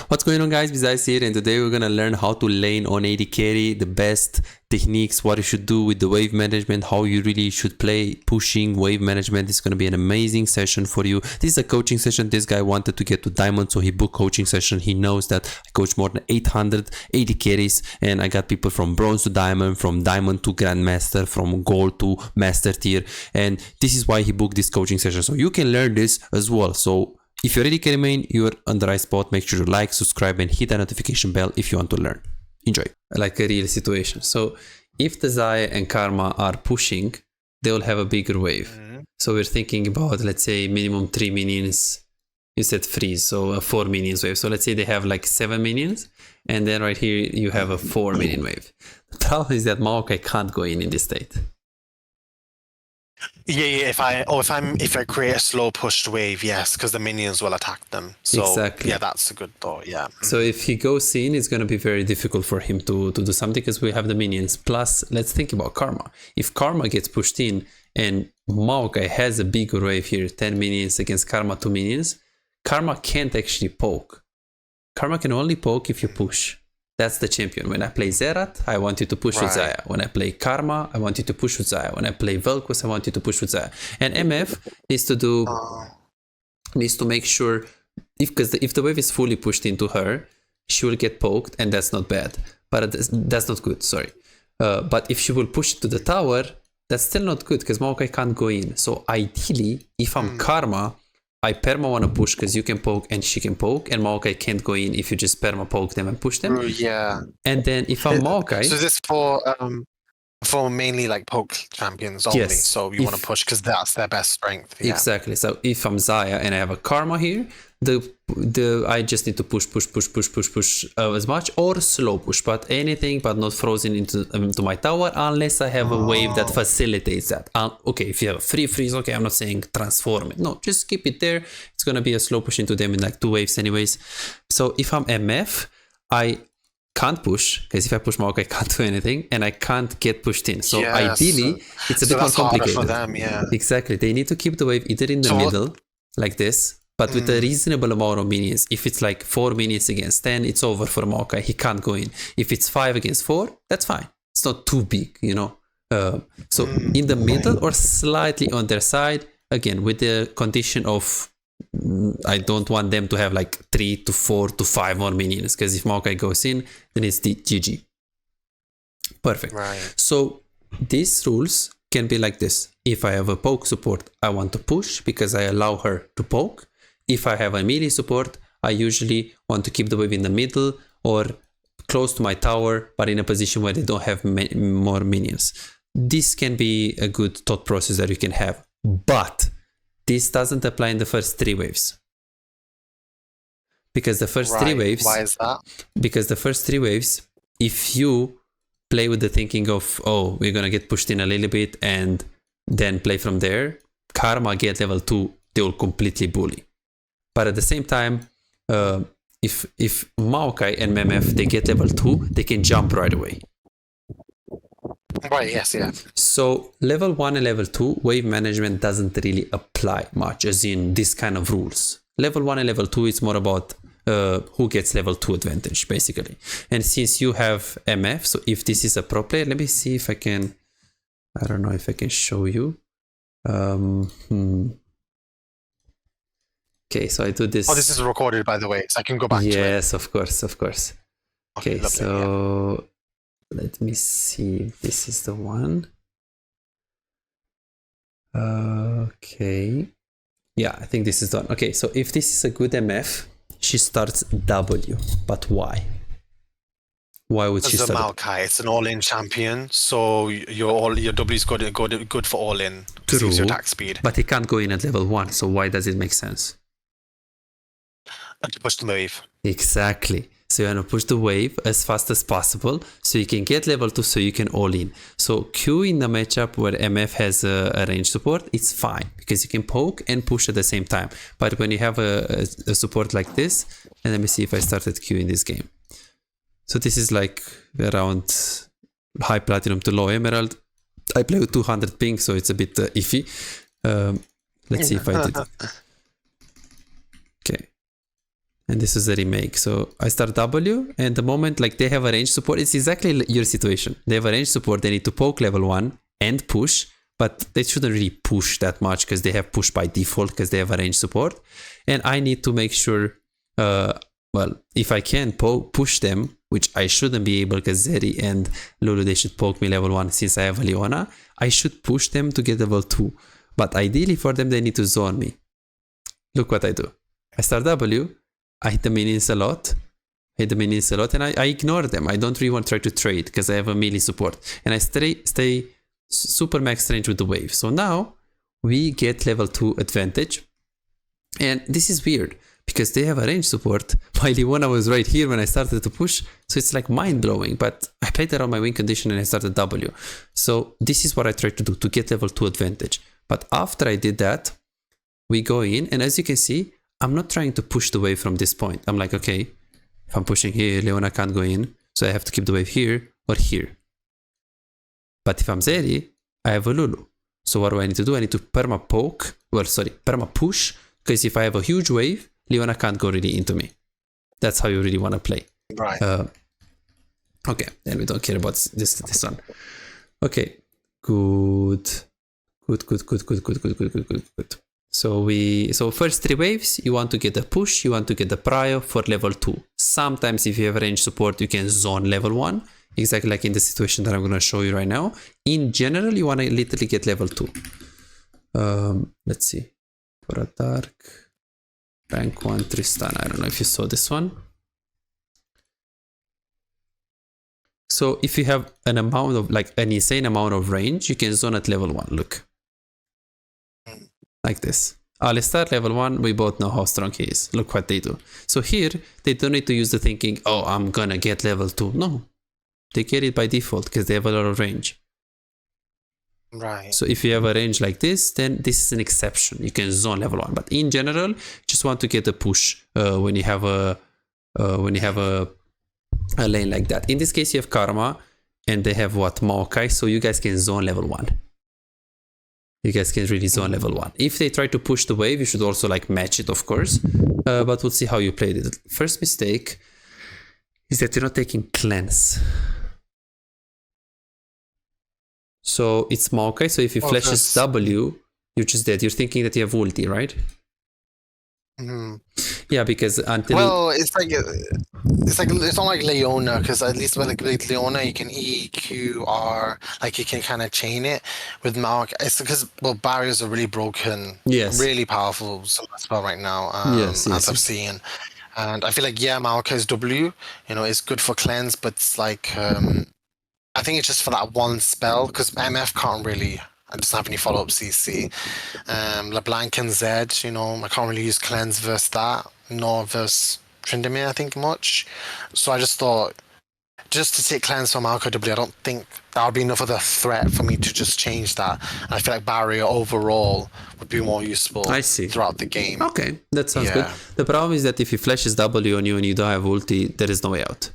What's going on, guys? Besides here, and today we're gonna learn how to lane on AD carry, the best techniques, what you should do with the wave management, how you really should play pushing wave management. It's gonna be an amazing session for you. This is a coaching session. This guy wanted to get to diamond, so he booked coaching session. He knows that I coach more than 800 AD carries, and I got people from bronze to diamond, from diamond to grandmaster, from gold to master tier, and this is why he booked this coaching session. So you can learn this as well. So if you're already carry main, you're on the right spot. Make sure to like, subscribe, and hit that notification bell if you want to learn. Enjoy. Like a real situation. So if the Xayah and Karma are pushing, they will have a bigger wave. So we're thinking about, let's say, minimum 3 minions. You said freeze, so a 4 minions wave. So let's say they have like 7 minions, and then right here you have a 4 minion wave. The problem is that Maokai can't go in this state. Yeah. If I create a slow pushed wave, yes, because the minions will attack them. So Exactly. yeah, that's a good thought. Yeah. So if he goes in, it's going to be very difficult for him to do something because we have the minions. Plus, let's think about Karma. If Karma gets pushed in and Maokai has a bigger wave here, 10 minions against Karma 2 minions, Karma can't actually poke. Karma can only poke if you push. That's the champion. When I play Zerat, I want you to push with Xayah. When I play Karma, I want you to push with Xayah. When I play Vel'Koz, I want you to push with Xayah. And MF needs to make sure, if the wave is fully pushed into her, she will get poked, and that's not bad. But that's not good, sorry. But if she will push to the tower, that's still not good because Maokai can't go in. So ideally, if I'm Karma, I perma want to push because you can poke and she can poke, and Maokai can't go in if you just perma poke them and push them. Yeah. And then if I'm Maokai... So this for mainly like poke champions only. Yes, So you want to push because that's their best strength. Yeah. Exactly. So if I'm Xayah and I have a Karma here, I just need to push as much, or slow push, but anything but not frozen into my tower unless I have a wave that facilitates that. Okay, if you have a free freeze, okay, I'm not saying transform it. No, just keep it there. It's gonna be a slow push into them in like 2 waves anyways. So if I'm MF, I can't push because if I push Maokai, I can't do anything, and I can't get pushed in. So ideally, it's a bit more complicated. For them, yeah. Exactly. They need to keep the wave either in the middle, like this, but with a reasonable amount of minions. If it's like 4 minions against 10, it's over for Maokai. He can't go in. If it's 5 against 4, that's fine. It's not too big, you know. So in the middle or slightly on their side, again, with the condition of I don't want them to have like 3 to 4 to 5 more minions, because if Maokai goes in, then it's the GG. Perfect. Right. So these rules can be like this. If I have a poke support, I want to push because I allow her to poke. If I have a melee support, I usually want to keep the wave in the middle or close to my tower, but in a position where they don't have more minions. This can be a good thought process that you can have, but this doesn't apply in the first 3 waves. Because the first 3 waves... Why is that? Because the first 3 waves, if you play with the thinking of, oh, we're going to get pushed in a little bit and then play from there, Karma get level 2, they will completely bully. But at the same time, if Maokai and MF, they get level 2, they can jump right away. Right, yes, yeah. So level 1 and level 2, wave management doesn't really apply much, as in this kind of rules. Level 1 and level 2 is more about who gets level 2 advantage, basically. And since you have MF, so if this is a pro player, let me see if I can, I don't know if I can show you. Okay, so I do this. Oh, this is recorded, by the way, so I can go back to it. Yes, of course. Okay, lovely, so let me see if this is the one. Okay. Yeah, I think this is done. Okay, so if this is a good MF, she starts W. But why? Why would she start? Maokai, it's an all-in champion, so your W is good for all-in. True, your attack speed. But he can't go in at level 1, so why does it make sense? To push the wave. Exactly. So you want to push the wave as fast as possible so you can get level 2 so you can all in. So Q in the matchup where MF has a range support, it's fine because you can poke and push at the same time. But when you have a support like this, and let me see if I started Q in this game. So this is like around high platinum to low emerald. I play with 200 ping, so it's a bit iffy. Let's see if I did it. Okay. And this is a remake. So I start W, and the moment like they have a range support, it's exactly your situation. They have a range support, they need to poke level 1 and push, but they shouldn't really push that much because they have push by default because they have a range support. And I need to make sure, well, if I can push them, which I shouldn't be able because Zeri and Lulu, they should poke me level 1 since I have a Leona, I should push them to get level 2. But ideally for them, they need to zone me. Look what I do. I start W, I hit the minions a lot, and I ignore them. I don't really want to try to trade because I have a melee support. And I stay super max range with the wave. So now we get level 2 advantage. And this is weird because they have a range support. My Leona was right here when I started to push. So it's like mind-blowing. But I played around my win condition and I started W. So this is what I tried to do to get level 2 advantage. But after I did that, we go in. And as you can see, I'm not trying to push the wave from this point. I'm like, okay, if I'm pushing here, Leona can't go in. So I have to keep the wave here or here. But if I'm Zeri, I have a Lulu. So what do I need to do? I need to perma push. Because if I have a huge wave, Leona can't go really into me. That's how you really want to play. Right. Okay, then we don't care about this one. Okay, good. So first 3 waves, you want to get a push, you want to get the prio for level 2. Sometimes if you have range support, you can zone level 1, exactly like in the situation that I'm going to show you right now. In general, you want to literally get level 2. Let's see. For a dark, rank 1 Tristan. I don't know if you saw this one. So if you have an amount of, like an insane amount of range, you can zone at level 1. Look. Like this. Alistar level 1, we both know how strong he is. Look what they do. So here, they don't need to use the thinking, oh, I'm gonna get level 2. No. They get it by default because they have a lot of range. Right. So if you have a range like this, then this is an exception. You can zone level 1. But in general, just want to get a push when you have a lane like that. In this case, you have Karma, and they have what? Maokai, so you guys can zone level 1. You guys can really zone level 1. If they try to push the wave, you should also like match it, of course. But we'll see how you played it. First mistake is that you're not taking cleanse. So it's Maokai, so if he flashes W, you're just dead. You're thinking that you have ulti, right? Yeah, because until... Well, it's not like Leona, because at least with like Leona, you can E, Q, R, like you can kind of chain it. With Mark, it's because, well, barriers are really broken. Yes. Really powerful spell right now, as I've seen. And I feel like, yeah, Maokai's W, is good for cleanse, but it's like, I think it's just for that one spell, because MF can't really... I just don't have any follow-up CC. LeBlanc and Zed, I can't really use cleanse versus that, nor versus Tryndamere, I think, much. So I just thought, just to take cleanse from Maokai W, I don't think that would be enough of a threat for me to just change that. And I feel like barrier overall would be more useful throughout the game. Okay, that sounds good. The problem is that if he flashes W on you and you don't have ulti, there is no way out.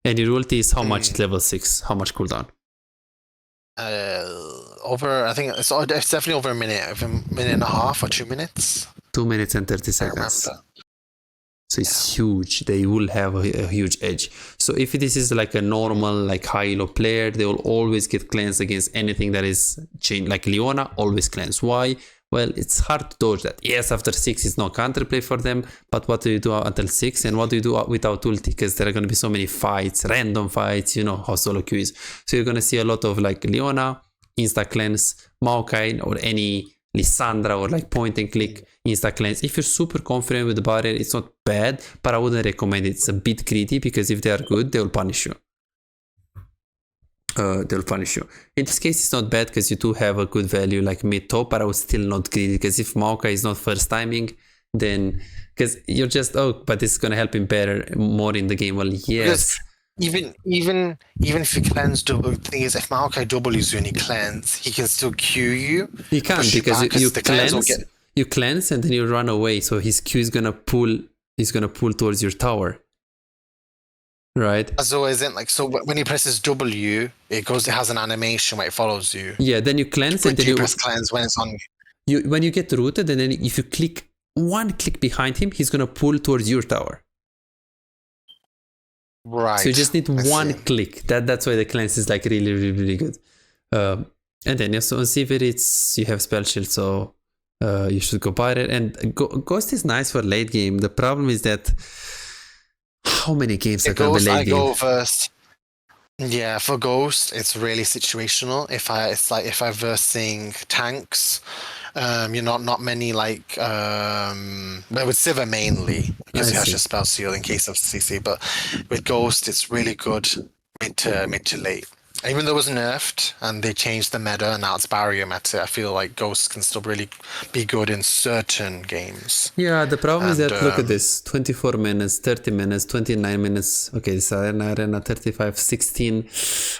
And your ulti is how much at level 6? How much cooldown? I think it's definitely over a minute and a half or 2 minutes. 2 minutes and 30 seconds. So it's huge. They will have a huge edge. So if this is like a normal, like high-elo player, they will always get cleansed against anything that is chained. Like Leona, always cleanse. Why? Well, it's hard to dodge that. Yes, after 6 is no counterplay for them, but what do you do until 6? And what do you do without ulti? Because there are going to be so many fights, random fights, you know how SoloQ is. So you're going to see a lot of like Leona, insta cleanse, Maokai, or any Lissandra, or like point and click insta cleanse. If you're super confident with the barrier, it's not bad, but I wouldn't recommend it. It's a bit greedy, because if they are good, they will punish you. They'll punish you. In this case, it's not bad because you do have a good value like mid-top, but I was still not greedy, because if Maokai is not first timing, then because you're just, but this is going to help him better, more in the game. Well, yes. Because even if you cleanse double, the thing is, if Maokai W's you and he cleanse, he can still Q you. He can't, because you cleanse and then you run away, so his Q is gonna pull. He's gonna pull towards your tower. Right. So isn't like, so when he presses W, it has an animation where it follows you. Yeah, then you cleanse and then you press cleanse when it's on you. When you get rooted, and then if you click one click behind him, he's gonna pull towards your tower. Right. So you just need one click. That's why the cleanse is like really, really, really good. And then also on Sivir, you have spell shield, so you should go buy it. And Ghost is nice for late game. The problem is that how many games are going to be late game? I go first. Yeah, for Ghost, it's really situational. If I versing tanks, not many like but with Sivir mainly because he has your spell seal in case of CC. But with Ghost, it's really good mid to late. Even though it was nerfed and they changed the meta and now it's barrier meta, I feel like Ghost can still really be good in certain games. Yeah, the problem is that, look at this, 24 minutes, 30 minutes, 29 minutes. Okay, this arena 35, 16.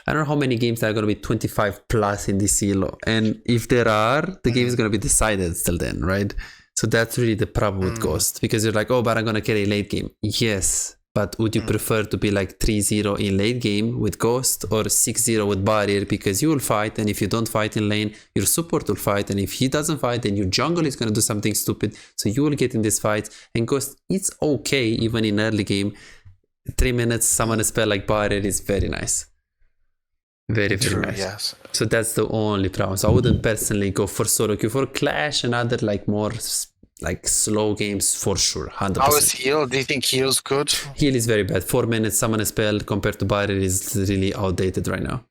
I don't know how many games are going to be 25 plus in this elo. And if there are, the game is going to be decided still then, right? So that's really the problem with Ghost. Because you're like, oh, but I'm going to carry late game. Yes. But would you prefer to be like 3-0 in late game with Ghost or 6-0 with Barrier? Because you will fight, and if you don't fight in lane, your support will fight, and if he doesn't fight, then your jungle is going to do something stupid, so you will get in this fight. And Ghost, it's okay even in early game. 3 minutes, summon a spell like Barrier is very nice. Very, very nice. Yes. So that's the only problem. So I wouldn't personally go for SoloQ. For Clash and other like more like slow games for sure, 100%. How is heal? Do you think heal's good? Heal is very bad. 4 minutes summon a spell compared to barrier is really outdated right now.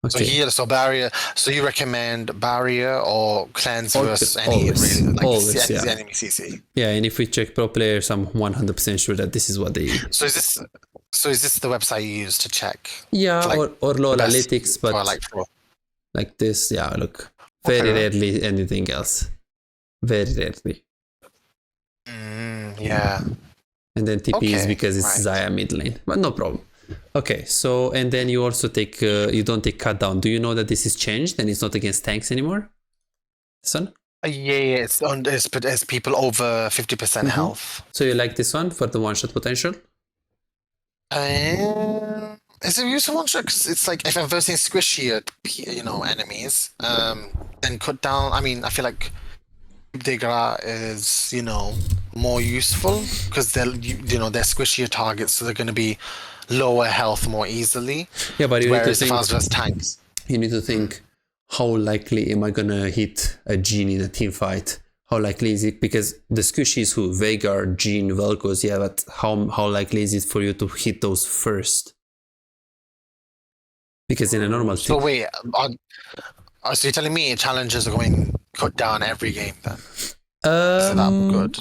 Okay. So heal, so barrier. So you recommend barrier or cleanse versus any enemy CC? Yeah, and if we check pro players, I'm 100% sure that this is what they. So is this the website you use to check? Yeah, or low analytics, but like this. Yeah, look, very rarely anything else. Very rarely. Yeah. And then TP is because it's Xayah mid lane, but no problem. Okay, so and then you also take you don't take cut down. Do you know that this is changed and it's not against tanks anymore? This one? Yeah, it's people over 50% health. So you like this one for the one shot potential? Is it useful one shot? Because it's like if I'm versing squishy, enemies, then cut down. I mean, I feel like Degra is, more useful because they're squishier targets, so they're going to be lower health more easily. Yeah, but you need to think, if I was just tanks, you need to think, how likely am I going to hit a Jhin in a team fight? How likely is it? Because the squishy is who? Veigar, Jhin, Vel'Koz, yeah, but how likely is it for you to hit those first? Because in a normal team... So wait, so you're telling me challenges are going cut down every game then? Is that good?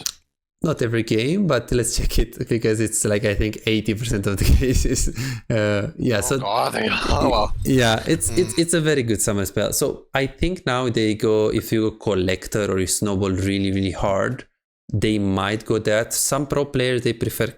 Not every game, but let's check it because it's like I think 80% of the cases. It's a very good summer spell. So I think now they go, if you go collector or you snowball really, really hard, they might go that. Some pro players they prefer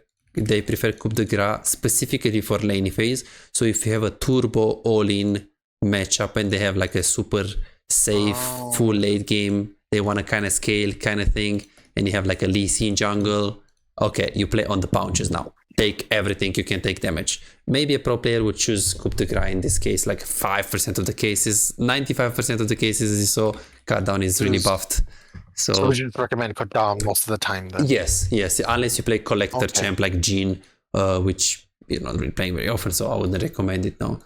Coup de Grace specifically for lane phase. So if you have a turbo all-in matchup and they have like a super safe full late game, they want to kind of scale kind of thing, and you have like a Leashing jungle, okay, you play on the pouches now, take everything you can take damage. Maybe a pro player would choose Coup de Grace in this case, like 5% of the cases, 95% of the cases as you saw, cut down is really buffed. So would you recommend cut down most of the time then? Yes, unless you play collector champ like Jhin, which you're not really playing very often, so I wouldn't recommend it now.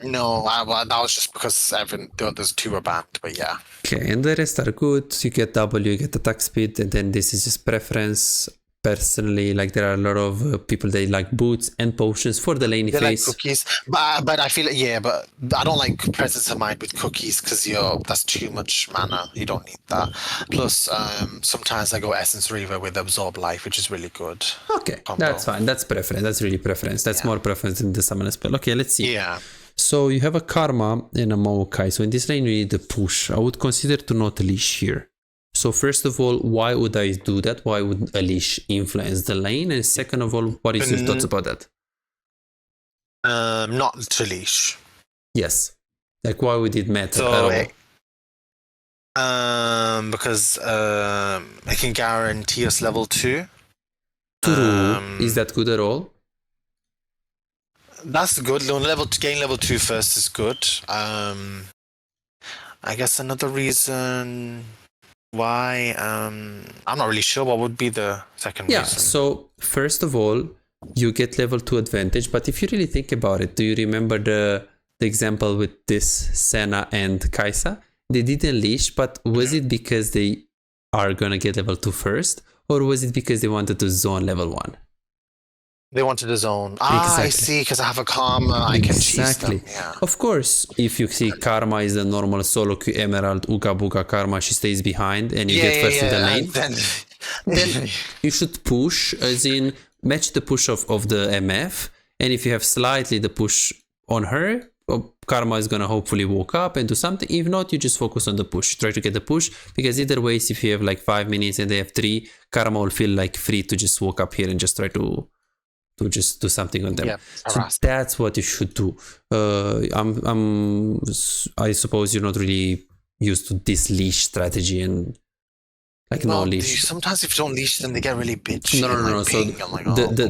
No, that was just because the others two were banned, but yeah. Okay, and the rest are good. You get W, you get attack speed, and then this is just preference. Personally, like there are a lot of people they like boots and potions for the lane phase. Like cookies, but I feel but I don't like presence of mind with cookies because that's too much mana. You don't need that. Plus, sometimes I go Essence Reaver with Absorb Life, which is really good. Okay, that's fine. That's preference. That's really preference. That's more preference than the summon spell. Okay, let's see. Yeah. So you have a Karma and a Maokai. So in this lane you need the push. I would consider to not leash here. So first of all, why would I do that? Why would a leash influence the lane? And second of all, what is your thoughts about that? Not to leash. Yes. Like why would it matter at all? Because I can guarantee us level 2. True. Is that good at all? That's good. Gain level 2 first is good. I guess another reason why? I'm not really sure. What would be the second reason? So first of all, you get level 2 advantage, but if you really think about it, do you remember the example with this Senna and Kaisa? They didn't leash, but was it because they are gonna get level 2 first, or was it because they wanted to zone level 1? They wanted a zone. Exactly. I see, because I have a karma, I can cheese them. Yeah. Of course, if you see karma is the normal SoloQ Emerald, Uga Buga karma, she stays behind and you get first in the lane, then you should push, as in match the push of the MF, and if you have slightly the push on her, karma is gonna hopefully walk up and do something. If not, you just focus on the push. Try to get the push, because either ways, if you have like 5 minutes and they have 3, karma will feel like free to just walk up here and just try to just do something on them. So that's what you should do. I suppose you're not really used to this leash strategy and like no leash. Sometimes if you don't leash them, they get really bitchy. No. So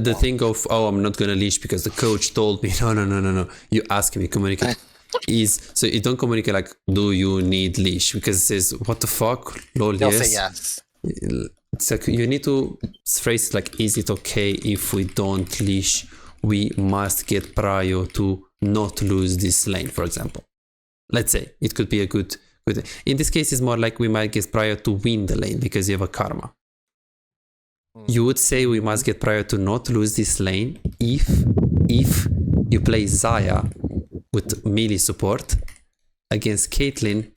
the thing of, I'm not gonna leash because the coach told me. No. You ask me, communicate. So you don't communicate like, do you need leash? Because it says, what the fuck? Lol, they'll say yes. It's like, you need to phrase it like, is it okay if we don't leash? We must get prior to not lose this lane, for example. Let's say it could be a good. In this case, it's more like we might get prior to win the lane because you have a karma. You would say we must get prior to not lose this lane if you play Xayah with melee support against Caitlyn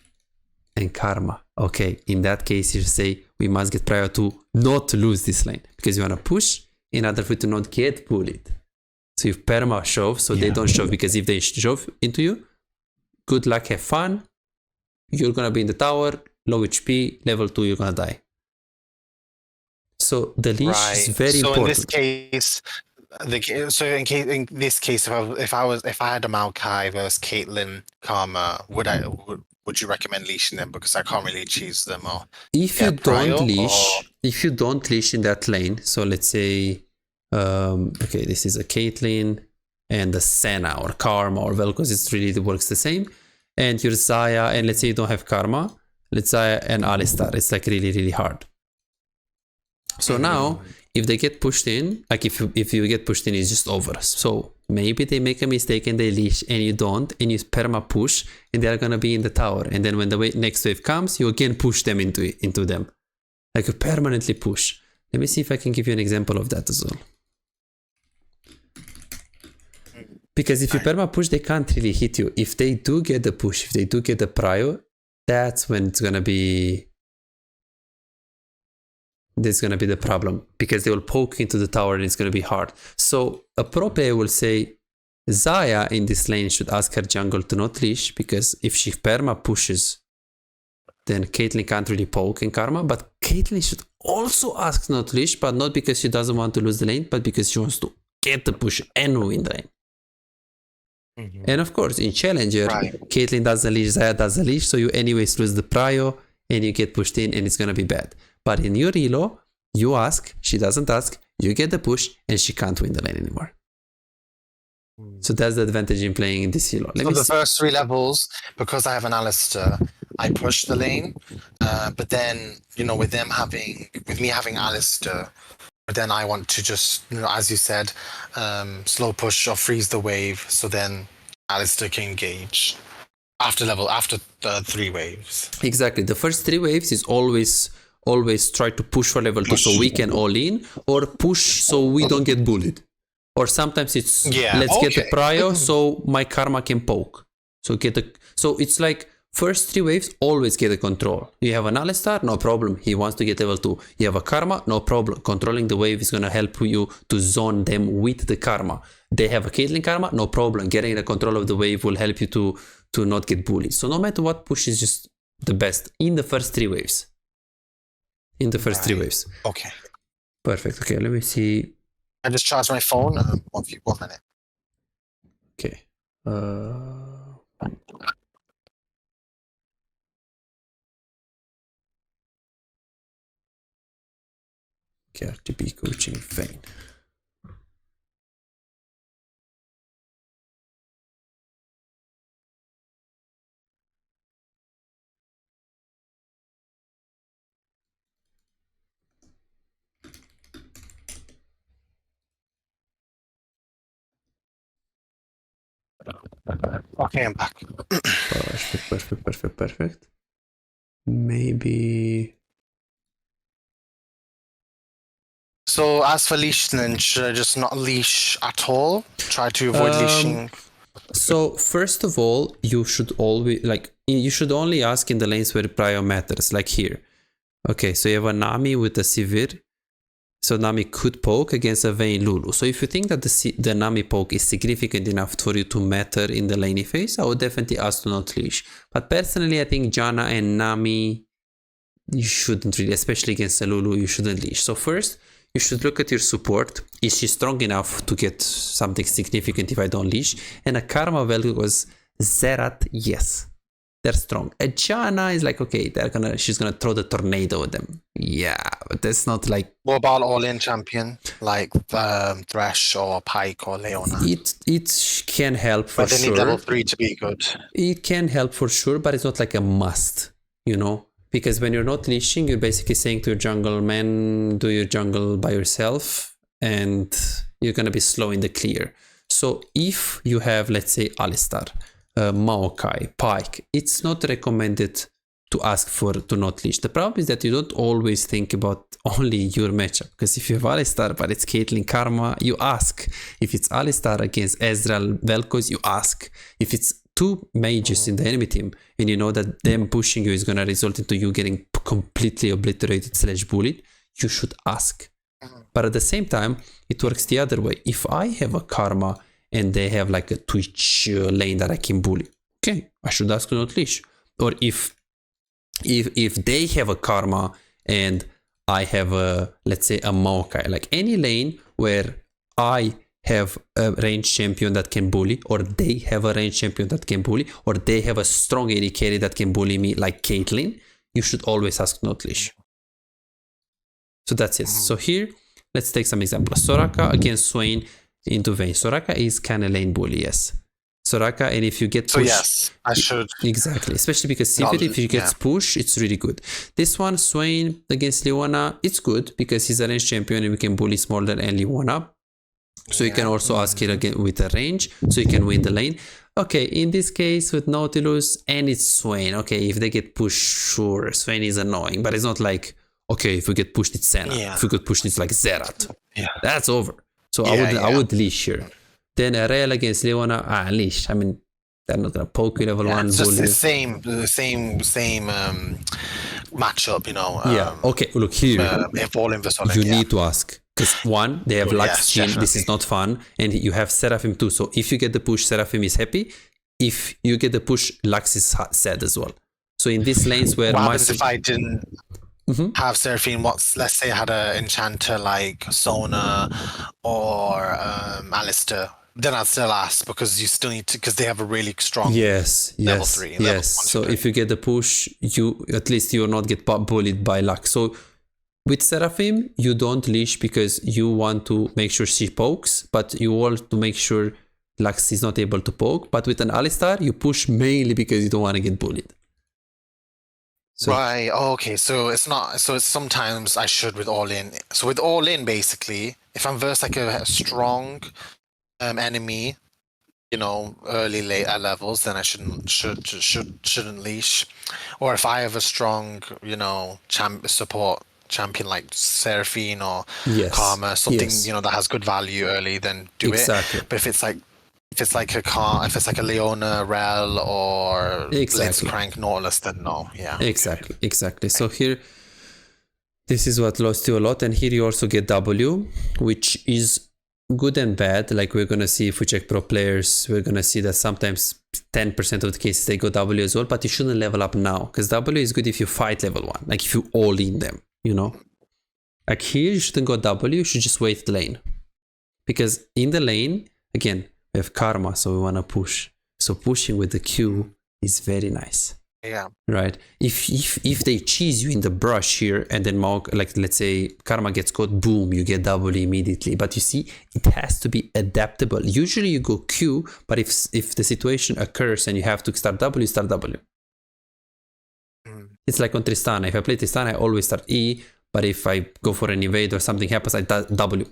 and Karma. Okay, in that case, you say we must get prior to not lose this lane because you want to push in order for you to not get bullied. So if perma shove, so they don't shove, because if they shove into you, good luck, have fun. You're gonna be in the tower, low HP, level 2, you're gonna die. So the leash is very important. So in this case, if I had a Maokai versus Caitlyn Karma, would you recommend leashing them, because I can't really choose them? Or if you don't leash in that lane, so let's say okay, this is a Caitlyn and a Senna or Karma or Vel'Koz, it works the same, and your Xayah, and let's say you don't have Karma, let's say an Alistar, it's like really hard. So now if they get pushed in, like if you get pushed in, it's just over. So maybe they make a mistake and they leash and you don't, and you perma push, and they're gonna be in the tower, and then when the next wave comes, you again push them into them, like you permanently push. Let me see if I can give you an example of that as well. Because if you perma push, they can't really hit you. If they do get the push, if they do get the prio, that's when it's gonna be. There's gonna be the problem, because they will poke into the tower and it's gonna be hard. So a pro player will say Xayah in this lane should ask her jungle to not leash, because if she perma pushes, then Caitlyn can't really poke in Karma. But Caitlyn should also ask not to leash, but not because she doesn't want to lose the lane, but because she wants to get the push and win the lane. And of course, in Challenger, Caitlyn does the leash, Xayah does the leash, so you anyways lose the prio and you get pushed in and it's gonna be bad. But in your elo, you ask, she doesn't ask, you get the push, and she can't win the lane anymore. So that's the advantage in playing in this elo. So the first 3 levels, because I have an Alistar, I push the lane, but then, with me having Alistar, but then I want to just, as you said, slow push or freeze the wave, so then Alistar can engage after the 3 waves. Exactly. The first 3 waves is always try to push for level 2 so we can all in, or push so we don't get bullied. Or sometimes it's let's get the prio so my Karma can poke. So it's like first 3 waves always get a control. You have an Alistar, no problem, he wants to get level 2. You have a Karma, no problem. Controlling the wave is gonna help you to zone them with the Karma. They have a Caitlyn Karma, no problem. Getting the control of the wave will help you to not get bullied. So no matter what, push is just the best in the first 3 waves. In the first 3 waves. Okay. Perfect. Okay, let me see. I just charged my phone. 1 minute. Okay. RTB coaching fine. Okay, I'm back. Perfect. Maybe. So as for leashing, should I just not leash at all? Try to avoid leashing? So first of all, you should only ask in the lanes where prio matters, like here. Okay, so you have a Nami with a Sivir. So Nami could poke against a Vayne Lulu. So if you think that the Nami poke is significant enough for you to matter in the laney phase, I would definitely ask to not leash. But personally, I think Janna and Nami, you shouldn't really, especially against a Lulu, you shouldn't leash. So first, you should look at your support. Is she strong enough to get something significant if I don't leash? And a Karma value was Zerat, yes. They're strong. A Janna is like, okay, she's gonna throw the tornado at them. Yeah, but that's not like. What about all-in champion like Thresh or Pike or Leona? It can help for sure. But they need level 3 to be good. It can help for sure, but it's not like a must, you know? Because when you're not leashing, you're basically saying to your jungle, man, do your jungle by yourself, and you're gonna be slow in the clear. So if you have, let's say, Alistar, Maokai, Pike, it's not recommended to ask to not leash. The problem is that you don't always think about only your matchup, because if you have Alistar but it's Caitlyn Karma, you ask. If it's Alistar against Ezreal Vel'Koz, you ask. If it's two mages in the enemy team and you know that them pushing you is going to result into you getting completely obliterated / bullied, you should ask. But at the same time, it works the other way. If I have a Karma and they have like a Twitch lane that I can bully, okay, I should ask to not leash. Or if they have a Karma and I have a, let's say, a Maokai, like any lane where I have a range champion that can bully, or they have a range champion that can bully, or they have a strong AD carry that can bully me like Caitlyn, you should always ask not leash. So that's it. So here, let's take some examples. Soraka against Swain into Vayne. Soraka is kind of lane bully, yes. Soraka, and if you get pushed... So yes, I should... Exactly, especially because Sivir, if he gets pushed, it's really good. This one, Swain against Leona, it's good because he's a range champion and we can bully Smolder and Leona. So you can also ask it again with a range, so you can win the lane. Okay, in this case with Nautilus and it's Swain. Okay, if they get pushed, sure, Swain is annoying, but it's not like, okay, if we get pushed, it's Senna. Yeah. If we get pushed, it's like Zerat. Yeah. That's over. So I would leash here. Then a Rael against Leona, leash. I mean, they're not gonna poke you level 1. It's just the same matchup, you know. Okay, look here. If all in you need to ask. Because one, they have Lux skin, this is not fun, and you have Seraphim too. So if you get the push, Seraphim is happy. If you get the push, Lux is sad as well. So in these lanes where... What happens if I didn't have Seraphim? Let's say I had an enchanter like Sona or Alistair. Then I'd still ask because you still need to, because they have a really strong level 3. Yes. So if you get the push, at least you will not get bullied by Lux. So with Seraphim, you don't leash because you want to make sure she pokes, but you want to make sure Lux is not able to poke. But with an Alistar, you push mainly because you don't want to get bullied. So, right. Oh, okay. So it's not. So it's sometimes I should with all in. So with all in, basically, if I'm versed like a strong enemy, you know, early later levels, then I shouldn't leash. Or if I have a strong, you know, support champion like Seraphine or Karma, something you know that has good value early, then do it. But if it's like a Leona, Rel, or Blitzcrank, Nautilus, then no. Yeah. Exactly. So here, this is what lost you a lot, and here you also get W, which is good and bad. Like we're gonna see if we check pro players, we're gonna see that sometimes 10% of the cases they go W as well, but you shouldn't level up now because W is good if you fight level 1, like if you all in them. You know, like here you shouldn't go W, you should just wait the lane, because in the lane again we have Karma, so we want to push. So pushing with the Q is very nice. Yeah. Right. If they cheese you in the brush here and then like let's say Karma gets caught, boom, you get W immediately. But you see, it has to be adaptable. Usually you go Q, but if the situation occurs and you have to start W, start W. It's like on Tristana. If I play Tristana, I always start E, but if I go for an invade or something happens, I W.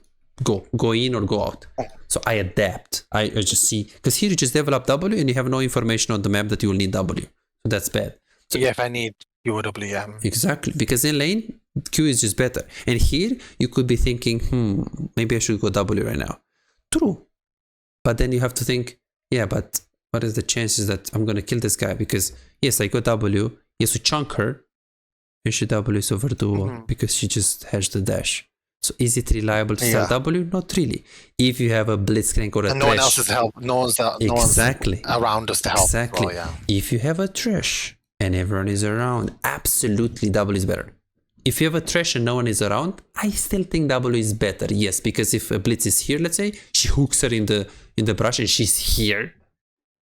Go in or go out. So I adapt. I just see, because here you just develop W and you have no information on the map that you will need W. So that's bad. So yeah, if I need UOW, yeah. Exactly, because in lane, Q is just better. And here you could be thinking, maybe I should go W right now. True. But then you have to think, yeah, but what is the chances that I'm going to kill this guy? Because yes, I go W. Yes, we chunk her. And she W is overdue because she just has the dash. So is it reliable to start W? Not really. If you have a blitzcrank or a and trash. No one else is help. No one's around us to help. Exactly. Well, yeah. If you have a trash and everyone is around, absolutely W is better. If you have a trash and no one is around, I still think W is better. Yes, because if a blitz is here, let's say, she hooks her in the brush and she's here.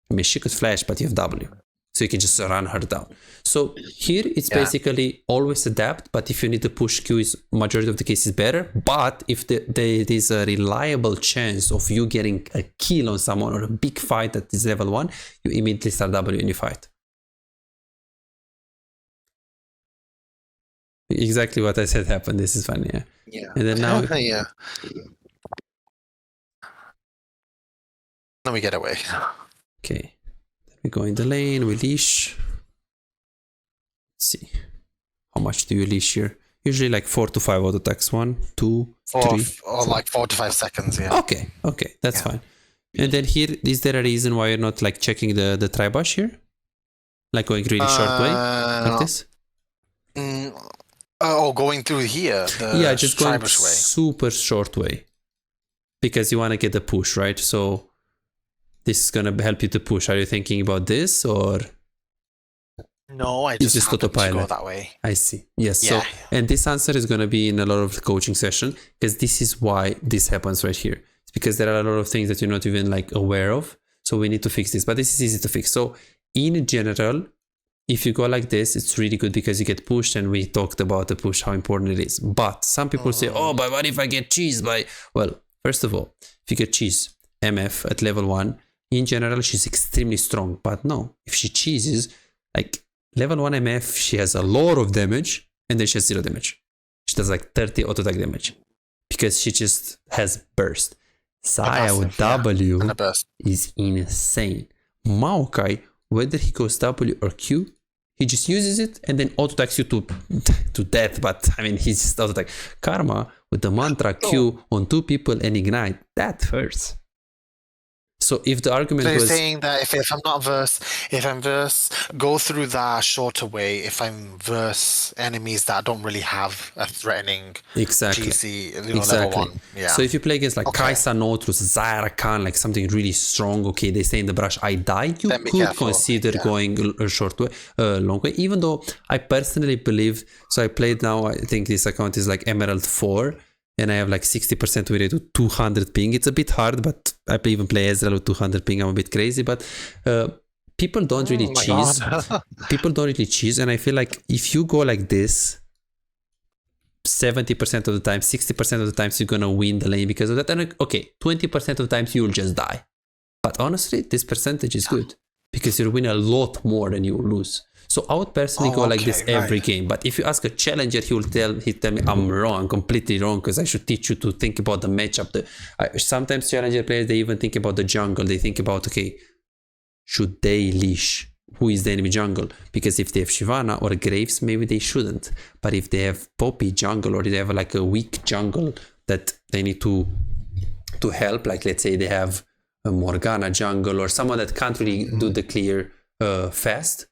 I mean, she could flash, but you have W. So you can just run her down. So here it's basically always adapt, but if you need to push Q, is majority of the cases better. But if there is a reliable chance of you getting a kill on someone or a big fight that is level 1, you immediately start W and you fight. Exactly what I said happened. This is funny, yeah. And then now, yeah. Let me get away. Okay. We go in the lane, we leash. Let's see. How much do you leash here? Usually like 4 to 5 auto attacks. 1, 2, 3. Or like 4 to 5 seconds, yeah. Okay, that's fine. And then here, is there a reason why you're not like checking the tri-bush here? Like going really short way? Like this? Going through here. Just going super short way. Because you want to get the push, right? So this is going to help you to push. Are you thinking about this or? No, I just autopilot to go that way. I see. Yes. Yeah. So, and this answer is going to be in a lot of the coaching session because this is why this happens right here. It's because there are a lot of things that you're not even like aware of. So we need to fix this, but this is easy to fix. So in general, if you go like this, it's really good because you get pushed, and we talked about the push, how important it is. But some people say, but what if I get cheese by? Well, first of all, if you get cheese, MF at level 1, in general, she's extremely strong. But no, if she cheeses, like level 1 MF, she has a lot of damage and then she has 0 damage. She does like 30 auto attack damage because she just has burst. Saya with W is insane. Maokai, whether he goes W or Q, he just uses it and then auto attacks you to death. But I mean, he's just auto attack. Karma with the mantra Q on 2 people and ignite, that hurts. So if the argument was saying that if I'm verse, go through that shorter way. If I'm verse enemies that don't really have a threatening GC, level 1. Yeah. So if you play against like Kaisa Notrus, Zaira Khan, like something really strong, okay, they stay in the brush, I die, you could consider going a short way, long way, even though I personally believe, so I played now, I think this account is like Emerald 4, and I have like 60% win rate with 200 ping. It's a bit hard, but I even play Ezreal with 200 ping. I'm a bit crazy, but people don't really cheese. People don't really cheese, and I feel like if you go like this, 70% of the time, 60% of the times you're gonna win the lane because of that. And okay, 20% of the times you'll just die. But honestly, this percentage is good because you'll win a lot more than you will lose. So I would personally go like this every game. But if you ask a challenger, he'll tell me I'm wrong, I'm completely wrong, because I should teach you to think about the matchup. Sometimes challenger players, they even think about the jungle. They think about, okay, should they leash? Who is the enemy jungle? Because if they have Shyvana or Graves, maybe they shouldn't. But if they have Poppy jungle, or they have like a weak jungle that they need to help, like let's say they have a Morgana jungle or someone that can't really do the clear fast,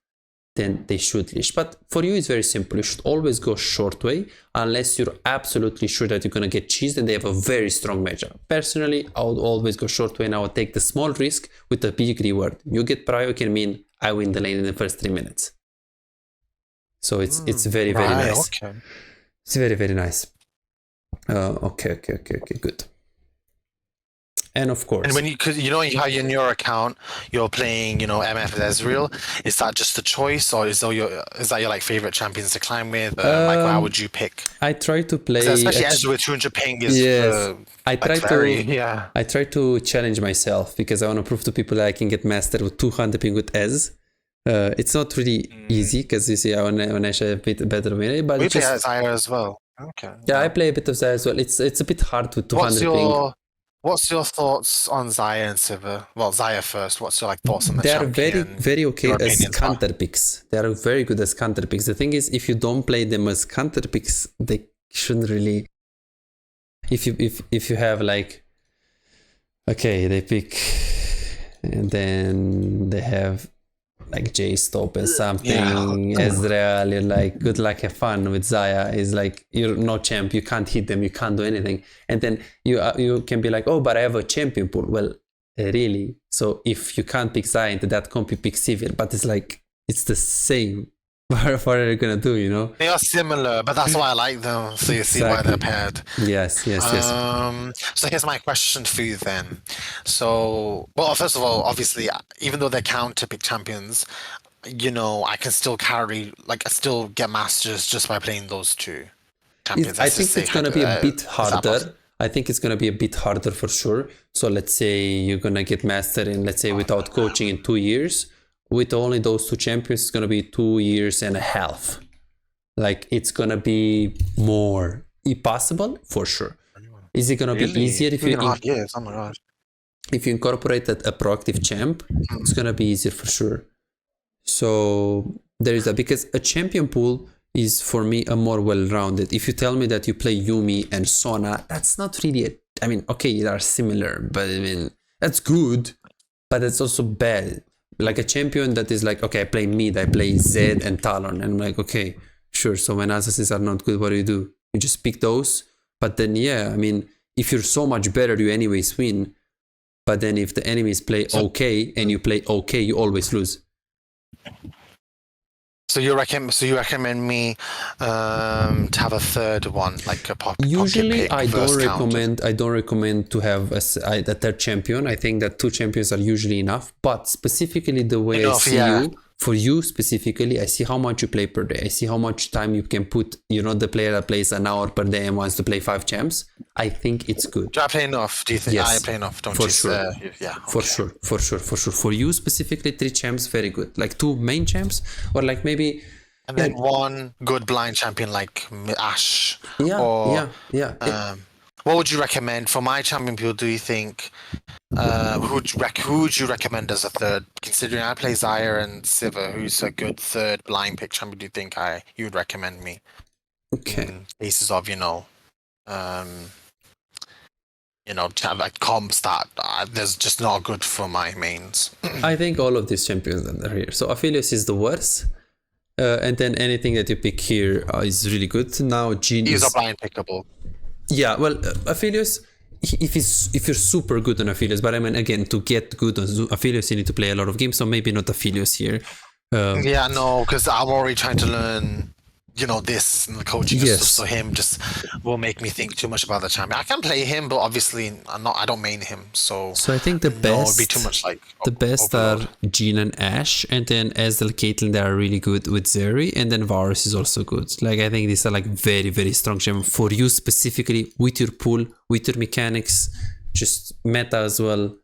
then they should leash. But for you, it's very simple. You should always go short way unless you're absolutely sure that you're going to get cheesed and they have a very strong matchup. Personally, I would always go short way and I would take the small risk with a big reward. You get prio can mean I win the lane in the first 3 minutes. So it's very, very nice. Okay. It's very, very nice. Okay, good. And of course, and when because how in your account you're playing, MF as Ezreal, is that just a choice, or is that your like favorite champions to climb with? Like, how would you pick? I try to play, especially Ezreal with 200 ping is. Yes, I try to challenge myself because I want to prove to people that I can get mastered with 200 ping with Ez. It's not really easy because you see, I want to show a bit better win, but we play Zyra as well. Okay. Yeah, I play a bit of Zyra as well. It's a bit hard with 200 ping. What's your thoughts on Zaya and Siva? Well, Zaya first. What's your like thoughts on the They are champion? very okay Your as opinions are? counter picks. They are very good as counter picks. The thing is, if you don't play them as counter picks, they shouldn't really. If you have like, okay, they pick, and then they have like J-Stop and something, Ezreal, you're like, good luck, have fun with Zaya. Is like, you're no champ, you can't hit them, you can't do anything. And then you can be like, oh, but I have a champion pool. Well, really? So if you can't pick Zaya into that comp, you pick Civil, but it's like, it's the same. What are you gonna do, you know? They are similar, but that's why I like them. So you see why they're paired. Yes. So here's my question for you then. So, well, first of all, obviously, even though they're counter pick champions, you know, I can still carry, like, I still get masters just by playing those two champions. I think it's gonna be a bit harder. I think it's gonna be a bit harder for sure. So let's say you're gonna get master in, let's say, without coaching in 2 years. With only those two champions, it's gonna be 2 years and a half. Like, it's gonna be more possible for sure. Is it gonna be easier if you? 2.5 years. Oh my gosh. If you incorporate a proactive champ, it's gonna be easier for sure. So there is that, because a champion pool is for me a more well-rounded. If you tell me that you play Yuumi and Sona, that's not really I mean, okay, they are similar, but I mean, that's good, but it's also bad. Like a champion that is like, okay, I play mid, I play Zed and Talon, and I'm like, okay, sure. So when assassins are not good, what do? You just pick those. But then, yeah, I mean, if you're so much better, you anyways win. But then if the enemies play okay and you play okay, you always lose. So you recommend me to have a third one, like a pocket Usually, pick I don't counter. recommend to have a third champion. I think that 2 champions are usually enough. But specifically, the way I see you, for you specifically, I see how much you play per day. I see how much time you can put. You're not the player that plays an hour per day and wants to play 5 champs. I think it's good. Do I play enough? Do you think Yes, I play enough? Don't for you? sure. Yeah. For sure. For you specifically, 3 champs, very good. Like 2 main champs, or like maybe. And then one good blind champion like Ash. Yeah. What would you recommend for my champion pool? Do you think who would you recommend as a third? Considering I play Zaya and Siva, who's a good third blind pick champion? Do you think you would recommend me? Okay. In cases of to have like comps that there's just not good for my mains. I think all of these champions that are here. So Aphelios is the worst. And then anything that you pick here is really good. Now Jhin is a blind pickable. Yeah, well, Aphelios, if you're super good on Aphelios, but I mean, again, to get good on Aphelios, you need to play a lot of games, so maybe not Aphelios here. Yeah, no, because I'm already trying to learn, this and the coaching. Yes. So him just will make me think too much about the champion. I can play him, but obviously I don't main him. So I think the best would be too much like the best overload. are Jhin and Ashe, and then Ezreal, Caitlyn, they are really good with Zeri, and then Varus is also good. Like, I think these are like very, very strong champions for you specifically, with your pool, with your mechanics, just meta as well.